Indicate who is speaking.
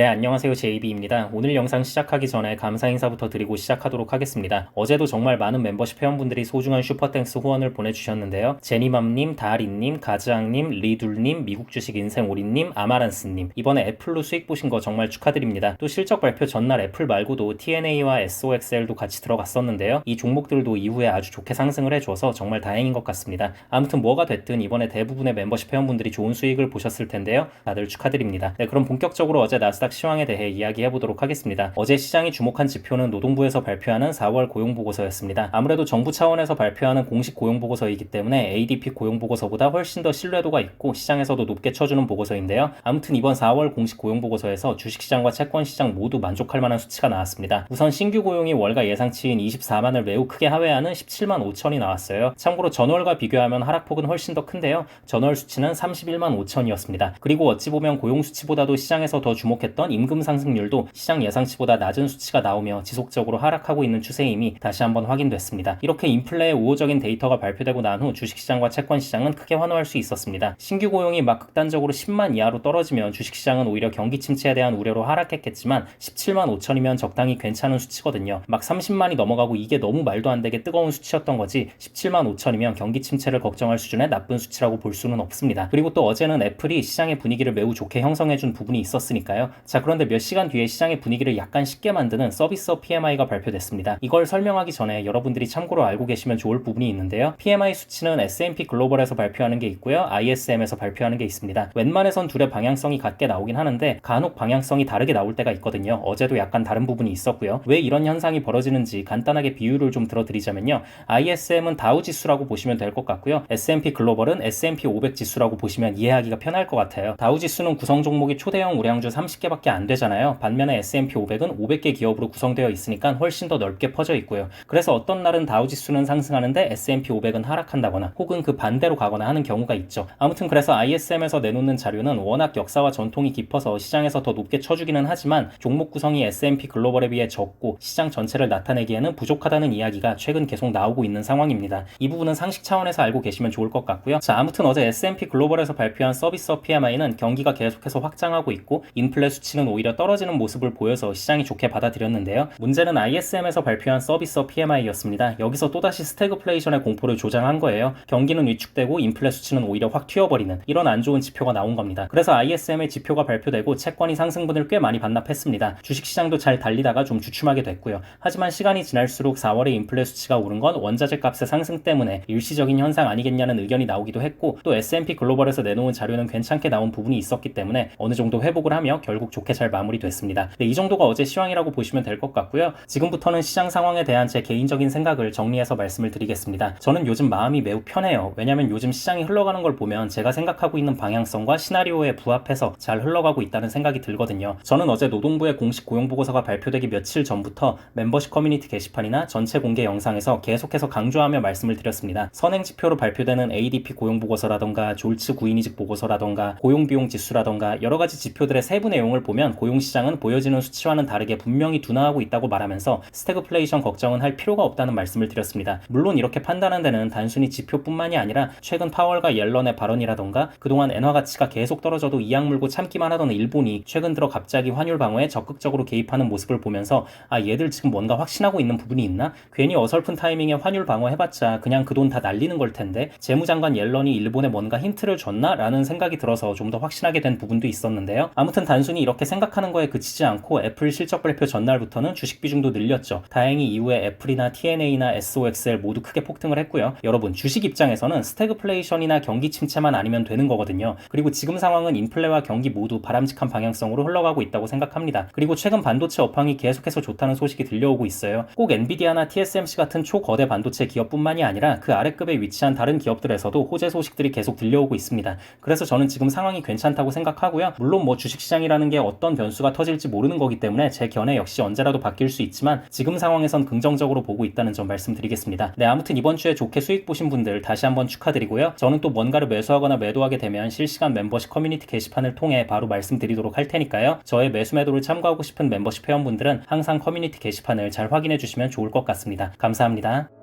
Speaker 1: 네, 안녕하세요. JB입니다. 오늘 영상 시작하기 전에 감사 인사부터 드리고 시작하도록 하겠습니다. 어제도 정말 많은 멤버십 회원분들이 소중한 슈퍼땡스 후원을 보내주셨는데요. 제니맘님, 다리님, 가즈앙님, 리둘님, 미국주식 인생오리님, 아마란스님, 이번에 애플로 수익 보신 거 정말 축하드립니다. 또 실적 발표 전날 애플 말고도 TNA와 SOXL도 같이 들어갔었는데요. 이 종목들도 이후에 아주 좋게 상승을 해줘서 정말 다행인 것 같습니다. 아무튼 뭐가 됐든 이번에 대부분의 멤버십 회원분들이 좋은 수익을 보셨을 텐데요. 다들 축하드립니다. 네, 그럼 본격적으로 어제 나스닥 시황에 대해 이야기해 보도록 하겠습니다. 어제 시장이 주목한 지표는 노동부에서 발표하는 4월 고용보고서였습니다. 아무래도 정부 차원에서 발표하는 공식 고용보고서이기 때문에 ADP 고용보고서보다 훨씬 더 신뢰도가 있고 시장에서도 높게 쳐주는 보고서인데요. 아무튼 이번 4월 공식 고용보고서에서 주식시장과 채권시장 모두 만족할 만한 수치가 나왔습니다. 우선 신규 고용이 월가 예상치인 24만을 매우 크게 하회하는 17만 5천이 나왔어요. 참고로 전월과 비교하면 하락폭은 훨씬 더 큰데요. 전월 수치는 31만 5천이었습니다. 그리고 어찌 보면 고용 수치보다도 시장에서 더 주목했던 임금 상승률도 시장 예상치보다 낮은 수치가 나오며 지속적으로 하락하고 있는 추세임이 다시 한번 확인됐습니다. 이렇게 인플레의 우호적인 데이터가 발표되고 난 후 주식시장과 채권시장은 크게 환호할 수 있었습니다. 신규 고용이 막 극단적으로 10만 이하로 떨어지면 주식시장은 오히려 경기 침체에 대한 우려로 하락했겠지만 17만 5천이면 적당히 괜찮은 수치거든요. 막 30만이 넘어가고 이게 너무 말도 안 되게 뜨거운 수치였던 거지 17만 5천이면 경기 침체를 걱정할 수준의 나쁜 수치라고 볼 수는 없습니다. 그리고 또 어제는 애플이 시장의 분위기를 매우 좋게 형성해준 부분이 있었으니까요. 자, 그런데 몇 시간 뒤에 시장의 분위기를 약간 쉽게 만드는 서비스업 PMI가 발표됐습니다. 이걸 설명하기 전에 여러분들이 참고로 알고 계시면 좋을 부분이 있는데요. PMI 수치는 S&P 글로벌에서 발표하는 게 있고요. ISM에서 발표하는 게 있습니다. 웬만해선 둘의 방향성이 같게 나오긴 하는데 간혹 방향성이 다르게 나올 때가 있거든요. 어제도 약간 다른 부분이 있었고요. 왜 이런 현상이 벌어지는지 간단하게 비유를 좀 들어드리자면요. ISM은 다우 지수라고 보시면 될 것 같고요. S&P 글로벌은 S&P 500 지수라고 보시면 이해하기가 편할 것 같아요. 다우 지수는 구성 종목이 초대형 우량주 30개밖에 안 되잖아요. 반면에 S&P 500은 500개 기업으로 구성되어 있으니까 훨씬 더 넓게 퍼져 있고요. 그래서 어떤 날은 다우 지수는 상승하는데 S&P 500은 하락한다거나 혹은 그 반대로 가거나 하는 경우가 있죠. 아무튼 그래서 ISM에서 내놓는 자료는 워낙 역사와 전통이 깊어서 시장에서 더 높게 쳐주기는 하지만 종목 구성이 S&P 글로벌에 비해 적고 시장 전체를 나타내기에는 부족하다는 이야기가 최근 계속 나오고 있는 상황입니다. 이 부분은 상식 차원에서 알고 계시면 좋을 것 같고요. 자, 아무튼 어제 S&P 글로벌에서 발표한 서비스업 PMI는 경기가 계속해서 확장하고 있고 인플레 수치는 오히려 떨어지는 모습을 보여서 시장이 좋게 받아들였는데요. 문제는 ISM에서 발표한 서비스업 PMI였습니다. 여기서 또다시 스태그플레이션의 공포를 조장한 거예요. 경기는 위축되고 인플레 수치는 오히려 확 튀어버리는 이런 안 좋은 지표가 나온 겁니다. 그래서 ISM의 지표가 발표되고 채권이 상승분을 꽤 많이 반납했습니다. 주식시장도 잘 달리다가 좀 주춤하게 됐고요. 하지만 시간이 지날수록 4월에 인플레 수치가 오른 건 원자재 값의 상승 때문에 일시적인 현상 아니겠냐는 의견이 나오기도 했고 또 S&P 글로벌에서 내놓은 자료는 괜찮게 나온 부분이 있었기 때문에 어느 정도 회복을 하며 결국 좋게 잘 마무리됐습니다. 네, 이 정도가 어제 시황이라고 보시면 될 것 같고요. 지금부터는 시장 상황에 대한 제 개인적인 생각을 정리해서 말씀을 드리겠습니다. 저는 요즘 마음이 매우 편해요. 왜냐면 요즘 시장이 흘러가는 걸 보면 제가 생각하고 있는 방향성과 시나리오에 부합해서 잘 흘러가고 있다는 생각이 들거든요. 저는 어제 노동부의 공식 고용보고서가 발표되기 며칠 전부터 멤버십 커뮤니티 게시판이나 전체 공개 영상에서 계속해서 강조하며 말씀을 드렸습니다. 선행지표로 발표되는 ADP 고용보고서라던가 졸츠 구인이직 보고서라던가 고용비용 지수라던가 여러가지 지표들의 세부 내용을 보면 고용시장은 보여지는 수치와는 다르게 분명히 둔화하고 있다고 말하면서 스태그플레이션 걱정은 할 필요가 없다는 말씀을 드렸습니다. 물론 이렇게 판단하는 데는 단순히 지표뿐만이 아니라 최근 파월과 옐런의 발언이라던가 그동안 엔화 가치가 계속 떨어져도 이악 물고 참기만 하던 일본이 최근 들어 갑자기 환율 방어에 적극적으로 개입하는 모습을 보면서 아, 얘들 지금 뭔가 확신하고 있는 부분이 있나? 괜히 어설픈 타이밍에 환율 방어 해봤자 그냥 그 돈 다 날리는 걸 텐데 재무장관 옐런이 일본에 뭔가 힌트를 줬나? 라는 생각이 들어서 좀 더 확신하게 된 부분도 있었는데요. 아무튼 단순히 이렇게 생각하는 거에 그치지 않고 애플 실적 발표 전날부터는 주식 비중도 늘렸죠. 다행히 이후에 애플이나 TNA나 SOXL 모두 크게 폭등을 했고요. 여러분, 주식 입장에서는 스태그플레이션이나 경기 침체만 아니면 되는 거거든요. 그리고 지금 상황은 인플레와 경기 모두 바람직한 방향성으로 흘러가고 있다고 생각합니다. 그리고 최근 반도체 업황이 계속해서 좋다는 소식이 들려오고 있어요. 꼭 엔비디아나 TSMC 같은 초거대 반도체 기업뿐만이 아니라 그 아래급에 위치한 다른 기업들에서도 호재 소식들이 계속 들려오고 있습니다. 그래서 저는 지금 상황이 괜찮다고 생각하고요. 물론 뭐 주식시장이라는 게 어떤 변수가 터질지 모르는 거기 때문에 제 견해 역시 언제라도 바뀔 수 있지만 지금 상황에선 긍정적으로 보고 있다는 점 말씀드리겠습니다. 네, 아무튼 이번 주에 좋게 수익 보신 분들 다시 한번 축하드리고요. 저는 또 뭔가를 매수하거나 매도하게 되면 실시간 멤버십 커뮤니티 게시판을 통해 바로 말씀드리도록 할 테니까요. 저의 매수 매도를 참고하고 싶은 멤버십 회원분들은 항상 커뮤니티 게시판을 잘 확인해 주시면 좋을 것 같습니다. 감사합니다.